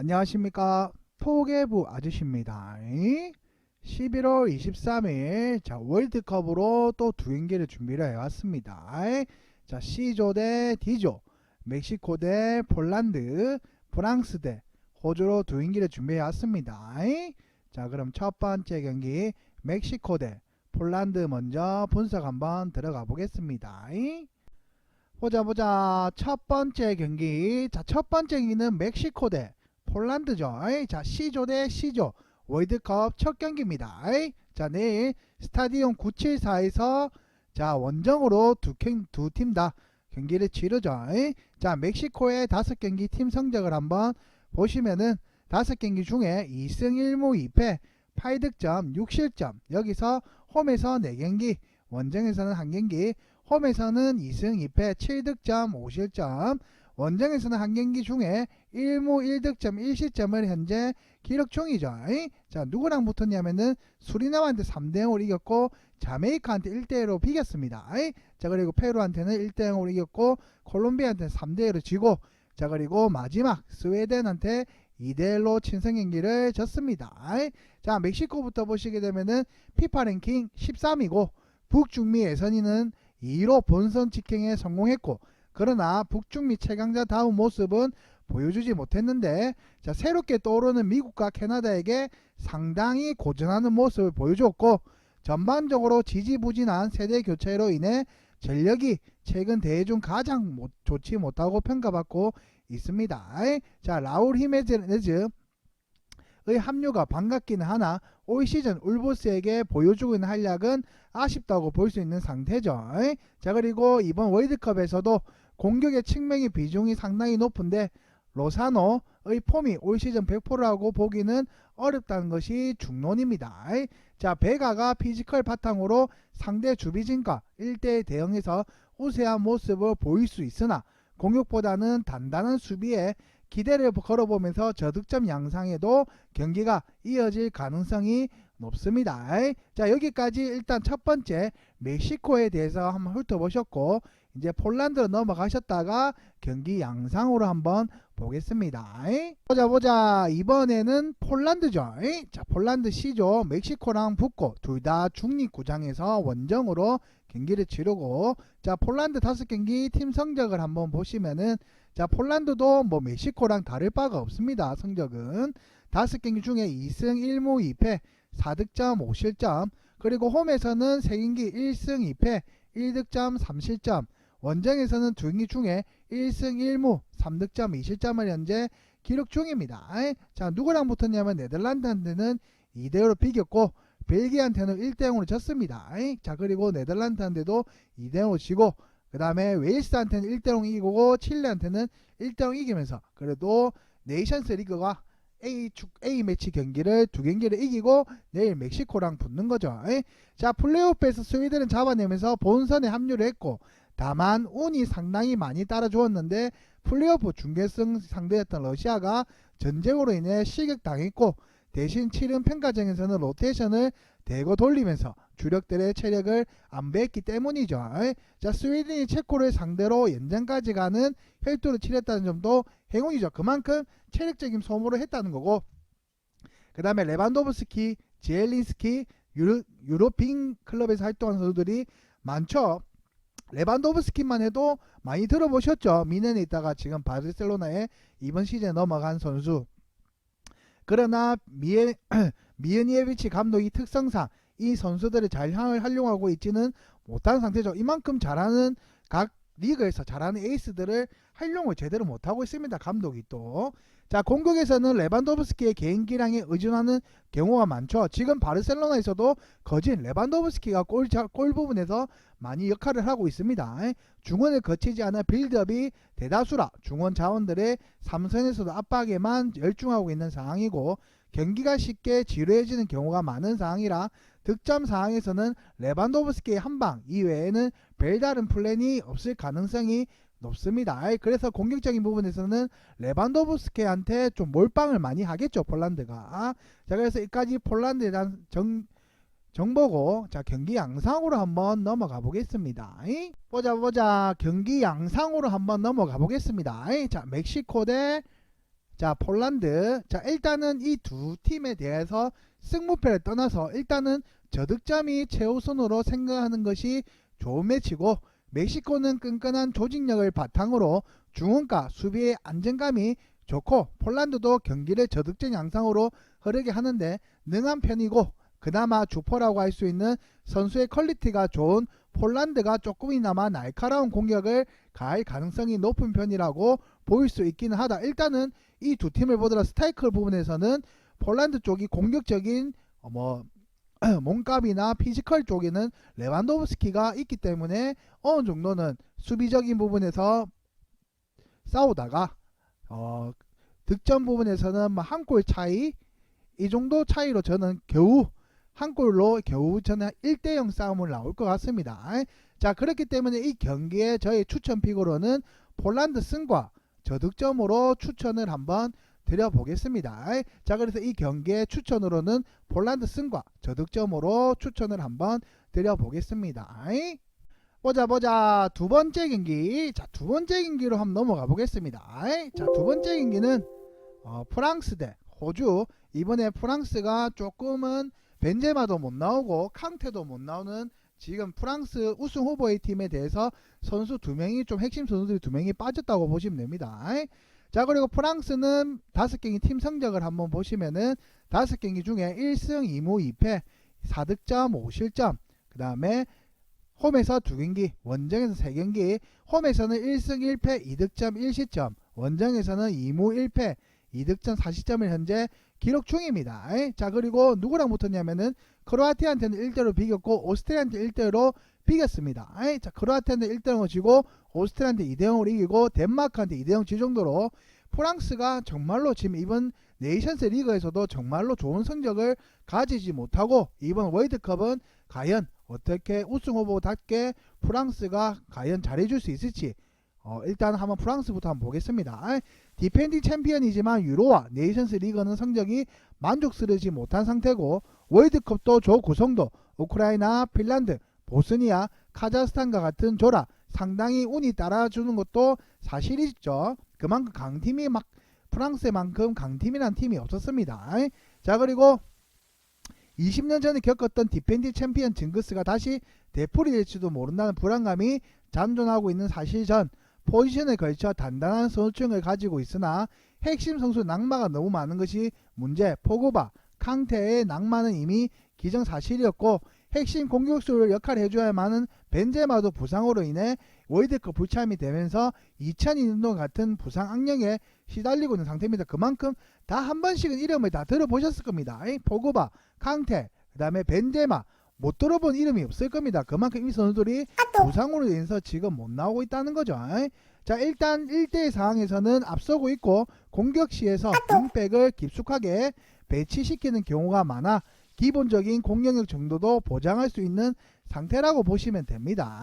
안녕하십니까. 포개부 아저씨입니다. 11월 23일 자 월드컵으로 또 두 경기를 준비를 해왔습니다. 자 C조 대 D조, 멕시코 대 폴란드, 프랑스 대 호주로 두 경기를 준비해왔습니다. 자 그럼 첫 번째 경기 멕시코 대 폴란드 먼저 분석 한번 들어가 보겠습니다. 보자 첫 번째 경기. 자 첫 번째 경기는 멕시코 대 폴란드죠. 자 C조 대 C조 월드컵 첫 경기입니다. 자 내일 스타디움 974에서 자 원정으로 두 팀 다 경기를 치르죠. 자 멕시코의 5경기 팀 성적을 한번 보시면은 5경기 중에 2승 1무 2패 8득점 6실점, 여기서 홈에서 4경기, 원정에서는 1경기, 홈에서는 2승 2패 7득점 5실점, 원정에서는 한 경기 중에 1무 1득점 1실점을 현재 기록 중이죠. 자 누구랑 붙었냐면은 수리나무한테 3대0으로 이겼고 자메이카한테 1대1로 비겼습니다. 자 그리고 페루한테는 1대0으로 이겼고 콜롬비아한테는 3대1로 지고, 자 그리고 마지막 스웨덴한테 2대1로 친선 경기를 졌습니다. 자 멕시코부터 보시게 되면은 피파 랭킹 13위고 북중미 예선위는 2위로 본선 직행에 성공했고, 그러나 북중미 최강자다운 모습은 보여주지 못했는데, 자 새롭게 떠오르는 미국과 캐나다에게 상당히 고전하는 모습을 보여줬고, 전반적으로 지지부진한 세대 교체로 인해 전력이 최근 대회 중 가장 좋지 못하고 평가받고 있습니다. 자 라울 히메네즈의 합류가 반갑기는 하나 올 시즌 울보스에게 보여주고 있는 활약은 아쉽다고 볼 수 있는 상태죠. 자 그리고 이번 월드컵에서도 공격의 측면의 비중이 상당히 높은데 로사노의 폼이 올 시즌 100%라고 보기는 어렵다는 것이 중론입니다. 자 베가가 피지컬 바탕으로 상대 주비진과 1대1 대응해서 우세한 모습을 보일 수 있으나 공격보다는 단단한 수비에 기대를 걸어보면서 저득점 양상에도 경기가 이어질 가능성이 높습니다. 자 여기까지 일단 첫 번째 멕시코에 대해서 한번 훑어보셨고, 이제 폴란드로 넘어가셨다가 경기 양상으로 한번 보겠습니다. 보자 이번에는 폴란드죠. 자 폴란드 C조 멕시코랑 붙고 둘 다 중립구장에서 원정으로 경기를 치르고, 자 폴란드 5경기 팀 성적을 한번 보시면은 자 폴란드도 뭐 멕시코랑 다를 바가 없습니다. 성적은 5경기 중에 2승 1무 2패 4득점 5실점, 그리고 홈에서는 3경기 1승 2패 1득점 3실점, 원정에서는 2경기 중에 1승 1무 3득점 2실점을 현재 기록 중입니다. 자 누구랑 붙었냐면 네덜란드한테는 2대5로 비겼고 벨기에한테는 1대0으로 졌습니다. 자 그리고 네덜란드한테도 2대0으로 지고, 그 다음에 웨일스한테는 1대0 이기고 칠레한테는 1대0 이기면서 그래도 네이션스 리그가 A 매치 경기를 2경기를 이기고 내일 멕시코랑 붙는 거죠. 자 플레이오프에서 스웨덴을 잡아내면서 본선에 합류를 했고, 다만 운이 상당히 많이 따라주었는데 플레이오프 준결승 상대였던 러시아가 전쟁으로 인해 실격당했고, 대신 치른 평가전에서는 로테이션을 대거 돌리면서 주력들의 체력을 안배했기 때문이죠. 자 스웨덴이 체코를 상대로 연장까지 가는 혈투를 치렀다는 점도 행운이죠. 그만큼 체력적인 소모를 했다는 거고, 그 다음에 레반도브스키, 지엘린스키, 유로핑 클럽에서 활동하는 선수들이 많죠. 레반도브스키만 해도 많이 들어보셨죠. 미넨에 있다가 지금 바르셀로나에 이번 시즌에 넘어간 선수. 그러나 미에니에비치 감독이 특성상 이 선수들을 잘 활용하고 있지는 못한 상태죠. 이만큼 잘하는 각 리그에서 잘하는 에이스들을 활용을 제대로 못하고 있습니다. 감독이 또. 자 공격에서는 레반도브스키의 개인기량에 의존하는 경우가 많죠. 지금 바르셀로나에서도 거진 레반도브스키가 골 부분에서 많이 역할을 하고 있습니다. 중원을 거치지 않은 빌드업이 대다수라 중원 자원들의 삼선에서도 압박에만 열중하고 있는 상황이고, 경기가 쉽게 지루해지는 경우가 많은 상황이라 득점 상황에서는 레반도브스키의 한방 이외에는 별다른 플랜이 없을 가능성이 높습니다. 그래서 공격적인 부분에서는 레반도브스키한테 좀 몰빵을 많이 하겠죠, 폴란드가. 자 그래서 여기까지 폴란드에 대한 정보고, 자 경기 양상으로 한번 넘어가 보겠습니다. 보자 경기 양상으로 한번 넘어가 보겠습니다. 자 멕시코 대 자, 폴란드. 자, 일단은 이 두 팀에 대해서 승무패를 떠나서 일단은 저득점이 최우선으로 생각하는 것이 좋은 매치고, 멕시코는 끈끈한 조직력을 바탕으로 중원과 수비의 안정감이 좋고, 폴란드도 경기를 저득점 양상으로 흐르게 하는데 능한 편이고, 그나마 주포라고 할 수 있는 선수의 퀄리티가 좋은 폴란드가 조금이나마 날카로운 공격을 가할 가능성이 높은 편이라고 보일 수 있기는 하다. 일단은 이 두 팀을 보더라 스트라이커 부분에서는 폴란드 쪽이 공격적인 몸값이나 피지컬 쪽에는 레반도프스키가 있기 때문에 어느 정도는 수비적인 부분에서 싸우다가 득점 부분에서는 한 골 차이, 이 정도 차이로 저는 겨우 한 골로 저는 1대0 싸움을 나올 것 같습니다. 자, 그렇기 때문에 이 경기에 저희 추천 픽으로는 폴란드 승과 저득점으로 추천을 한번 드려보겠습니다. 자, 그래서 이 경기의 추천으로는 폴란드 승과 저득점으로 추천을 한번 드려보겠습니다. 보자 두 번째 경기. 자, 두 번째 경기로 한번 넘어가 보겠습니다. 자, 두 번째 경기는 프랑스 대 호주. 이번에 프랑스가 조금은 벤제마도 못 나오고 캉테도 못 나오는 지금 프랑스 우승 후보의 팀에 대해서 선수 두 명이 좀 핵심 선수들이 두 명이 빠졌다고 보시면 됩니다. 자, 그리고 프랑스는 5경기 팀 성적을 한번 보시면은 5경기 중에 1승 2무 2패 4득점 5실점, 그 다음에 홈에서 2경기, 원정에서 3경기, 홈에서는 1승 1패 2득점 1실점, 원정에서는 2무 1패 2득점 4실점을 현재 기록 중입니다. 자, 그리고 누구랑 붙었냐면은 크로아티아한테는 1대1로 비겼고 오스트리아한테 1대1로 비겼습니다. 자, 크로아티아한테 1대0으로 지고 오스트리아한테 2대0으로 이기고 덴마크한테 2대0 질 정도로 프랑스가 정말로 지금 이번 네이션스 리그에서도 정말로 좋은 성적을 가지지 못하고 이번 월드컵은 과연 어떻게 우승 후보답게 프랑스가 과연 잘해줄 수 있을지 일단 한번 프랑스부터 한번 보겠습니다. 디펜딩 챔피언이지만 유로와 네이션스 리그는 성적이 만족스러우지 못한 상태고 월드컵도 조 구성도 우크라이나, 핀란드, 보스니아, 카자흐스탄과 같은 조라 상당히 운이 따라주는 것도 사실이죠. 그만큼 강팀이 프랑스만큼 강팀이란 팀이 없었습니다. 자, 그리고 20년 전에 겪었던 디펜딩 챔피언 징크스가 다시 되풀이 될지도 모른다는 불안감이 잔존하고 있는 사실 전 포지션에 걸쳐 단단한 선수층을 가지고 있으나 핵심 선수 낙마가 너무 많은 것이 문제. 포그바, 캉테의 낙마는 이미 기정사실이었고 핵심 공격수를 역할을 해줘야 하는 벤제마도 부상으로 인해 월드컵 불참이 되면서 2002년도 같은 부상 악령에 시달리고 있는 상태입니다. 그만큼 다 한 번씩은 이름을 다 들어보셨을 겁니다. 포그바, 캉테, 그 다음에 벤제마 못 들어본 이름이 없을 겁니다. 그만큼 이 선수들이 부상으로 인해서 지금 못 나오고 있다는 거죠. 자, 일단 1대1 상황에서는 앞서고 있고 공격 시에서 윙백을 깊숙하게 배치시키는 경우가 많아 기본적인 공격력 정도도 보장할 수 있는 상태라고 보시면 됩니다.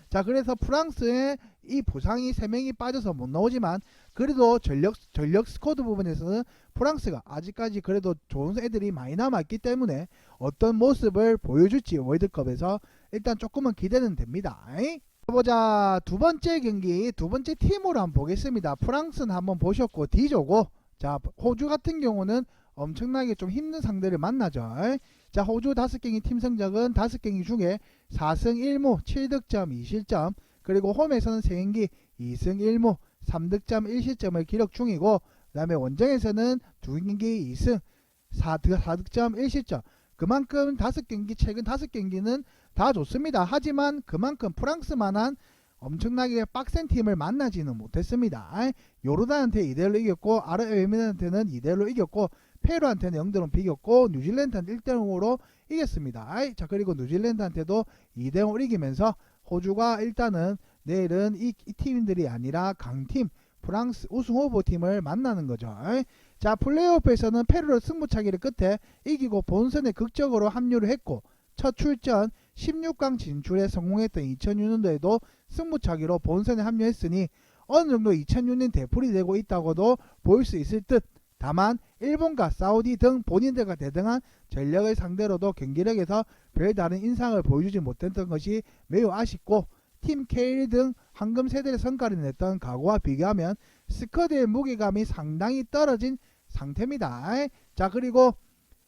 자, 그래서 프랑스의 이 부상이 3명이 빠져서 못 나오지만 그래도 전력 스쿼드 부분에서는 프랑스가 아직까지 그래도 좋은 애들이 많이 남아있기 때문에 어떤 모습을 보여줄지 월드컵에서 일단 조금은 기대는 됩니다. 보자, 두 번째 경기, 두 번째 팀으로 한번 보겠습니다. 프랑스는 한번 보셨고 D조고, 자, 호주 같은 경우는 엄청나게 좀 힘든 상대를 만나죠. 자, 호주 5경기 팀 성적은 5경기 중에 4승 1무 7득점 2실점, 그리고 홈에서는 3경기 2승 1무 3득점 1실점을 기록 중이고, 그 다음에 원정에서는 2경기 2승 4득점 1실점. 그만큼 최근 5경기는 다 좋습니다. 하지만 그만큼 프랑스만한 엄청나게 빡센 팀을 만나지는 못했습니다. 요르단한테 2대1로 이겼고, 아랍에미리트한테는 2대1로 이겼고, 페루한테는 0대0로 비겼고, 뉴질랜드한테 1대0으로 이겼습니다. 자, 그리고 뉴질랜드한테도 2대0으로 이기면서 호주가 일단은 내일은 이 팀들이 아니라 강팀 프랑스 우승 후보팀을 만나는 거죠. 자, 플레이오프에서는 페루를 승부차기를 끝에 이기고 본선에 극적으로 합류를 했고, 첫 출전 16강 진출에 성공했던 2006년도에도 승부차기로 본선에 합류했으니 어느 정도 2006년 되풀이 되고 있다고도 볼 수 있을 듯. 다만 일본과 사우디 등 본인들과 대등한 전력을 상대로도 경기력에서 별다른 인상을 보여주지 못했던 것이 매우 아쉽고, 팀 K1 등 황금 세대를 성과를 냈던 과거와 비교하면 스쿼드의 무게감이 상당히 떨어진 상태입니다. 자, 그리고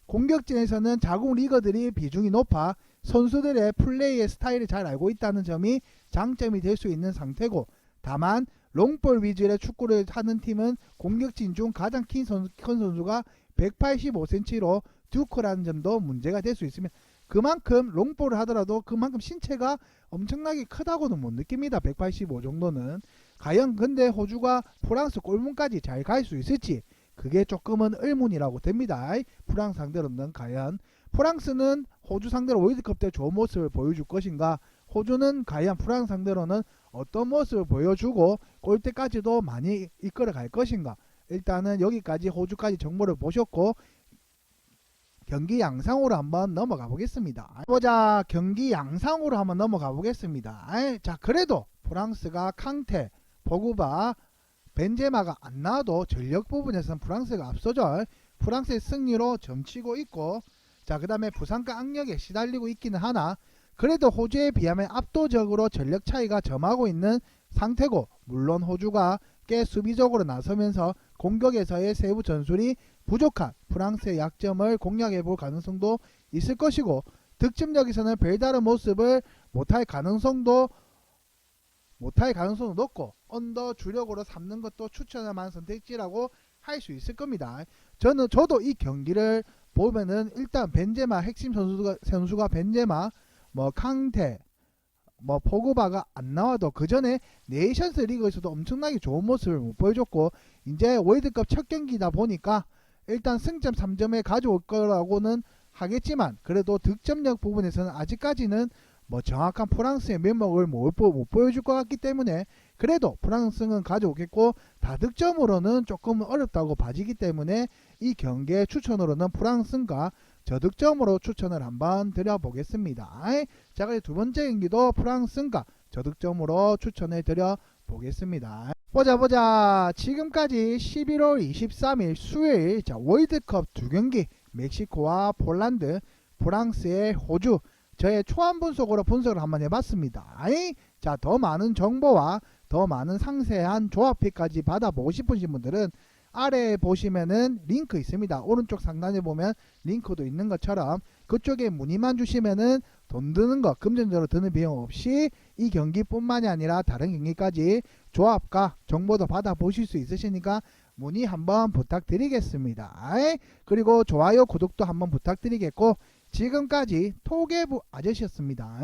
공격진에서는 자국 리거들이 비중이 높아 선수들의 플레이의 스타일을 잘 알고 있다는 점이 장점이 될 수 있는 상태고, 다만 롱볼 위주의 축구를 하는 팀은 공격진 중 가장 큰 선수가 185cm로 듀크라는 점도 문제가 될 수 있으며, 그만큼 롱볼을 하더라도 그만큼 신체가 엄청나게 크다고는 못 느낍니다. 185 정도는. 과연 근데 호주가 프랑스 골문까지 잘 갈 수 있을지 그게 조금은 의문이라고 됩니다. 프랑스 상대로는 과연 프랑스는 호주 상대로 월드컵 때 좋은 모습을 보여줄 것인가, 호주는 과연 프랑스 상대로는 어떤 모습을 보여주고 골대까지도 많이 이끌어 갈 것인가. 일단은 여기까지 호주까지 정보를 보셨고, 경기 양상으로 한번 넘어가 보겠습니다. 보자, 경기 양상으로 한번 넘어가 보겠습니다. 자, 그래도 프랑스가 캉테, 포그바, 벤제마가 안 나와도 전력 부분에서는 프랑스가 앞서죠. 프랑스의 승리로 점치고 있고, 자, 그 다음에 부상과 악력에 시달리고 있기는 하나 그래도 호주에 비하면 압도적으로 전력 차이가 점하고 있는 상태고, 물론 호주가 꽤 수비적으로 나서면서 공격에서의 세부 전술이 부족한 프랑스의 약점을 공략해 볼 가능성도 있을 것이고, 득점력에서는 별다른 모습을 못할 가능성도 높고, 언더 주력으로 삼는 것도 추천할 만한 선택지라고 할 수 있을 겁니다. 저도 이 경기를 보면은 일단 벤제마 핵심 선수가 벤제마, 뭐 캉테, 뭐 포그바가 안 나와도 그 전에 네이션스 리그에서도 엄청나게 좋은 모습을 못 보여줬고, 이제 월드컵 첫 경기다 보니까 일단 승점 3점에 가져올 거라고는 하겠지만, 그래도 득점력 부분에서는 아직까지는 뭐 정확한 프랑스의 면목을 못 보여줄 것 같기 때문에, 그래도 프랑스는 가져오겠고 다득점으로는 조금 어렵다고 봐지기 때문에 이 경기의 추천으로는 프랑스가 저득점으로 추천을 한번 드려보겠습니다. 자, 그리고 두 번째 경기도 프랑스가 저득점으로 추천을 드려보겠습니다. 보자. 지금까지 11월 23일 수요일, 자, 월드컵 두 경기, 멕시코와 폴란드, 프랑스의 호주, 저의 초안 분석으로 분석을 한번 해봤습니다. 자, 더 많은 정보와 더 많은 상세한 조합픽까지 받아보고 싶으신 분들은 아래에 보시면은 링크 있습니다. 오른쪽 상단에 보면 링크도 있는 것처럼 그쪽에 문의만 주시면은 돈 드는 거, 금전적으로 드는 비용 없이 이 경기뿐만이 아니라 다른 경기까지 조합과 정보도 받아보실 수 있으시니까 문의 한번 부탁드리겠습니다. 그리고 좋아요, 구독도 한번 부탁드리겠고, 지금까지 토개부 아저씨였습니다.